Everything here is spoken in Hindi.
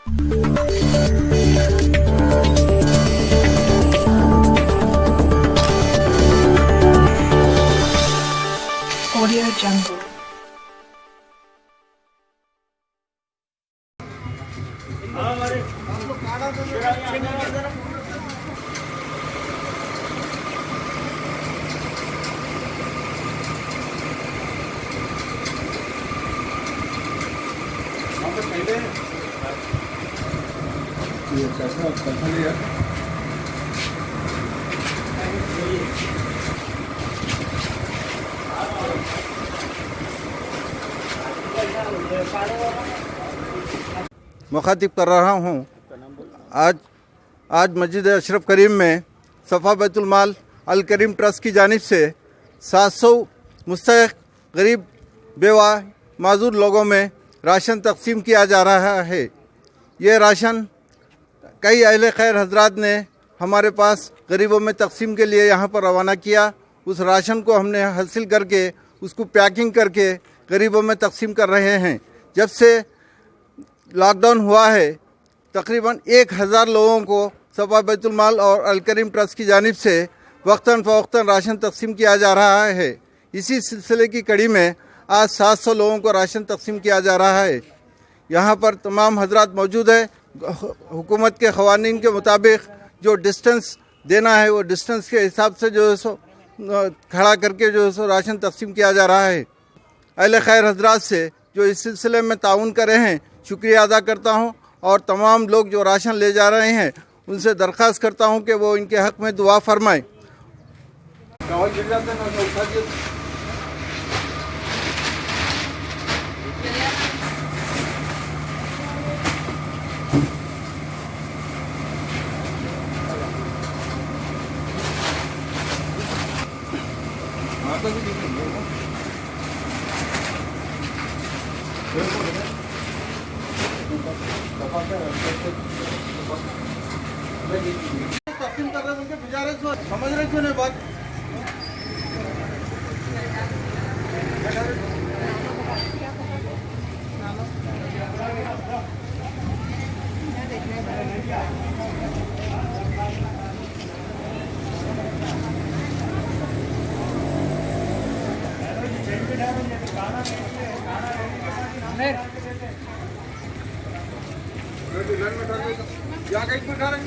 Audio Jungle. मुखातिब कर रहा हूँ। आज मस्जिद अशरफ करीम में सफ़ा बैतुल माल अल करीम ट्रस्ट की जानिब से 700 मुस्तहिक़ गरीब बेवा माजूर लोगों में राशन तकसीम किया जा रहा है। ये राशन कई अहले खैर हजरात ने हमारे पास गरीबों में तकसीम के लिए यहाँ पर रवाना किया। उस राशन को हमने हासिल करके उसको पैकिंग करके गरीबों में तकसीम कर रहे हैं। जब से लॉकडाउन हुआ है तकरीबन 1000 लोगों को सफ़ा बैतुल माल और अल करीम ट्रस्ट की जानिब से वक्तन फ़वक्तन राशन तकसीम किया जा रहा है। इसी सिलसिले की कड़ी में आज 700 लोगों को राशन तकसीम किया जा रहा है। यहाँ पर तमाम हजरात मौजूद है। हुकूमत के क़वानीन के मुताबिक जो डिस्टेंस देना है वो डिस्टेंस के हिसाब से जो है सो खड़ा करके जो है सो राशन तकसीम किया जा रहा है। अहले खैर हजरात से जो इस सिलसिले में ताउन करे हैं शुक्रिया अदा करता हूँ और तमाम लोग जो राशन ले जा रहे हैं उनसे दरख्वास्त करता हूँ कि वो इनके हक़ में दुआ फरमाएं। तकसीम कर रहे हैं उनके गुजारिश समझ रहे क्यों नहीं बात। यहाँ कहीं पर खा रहे हैं।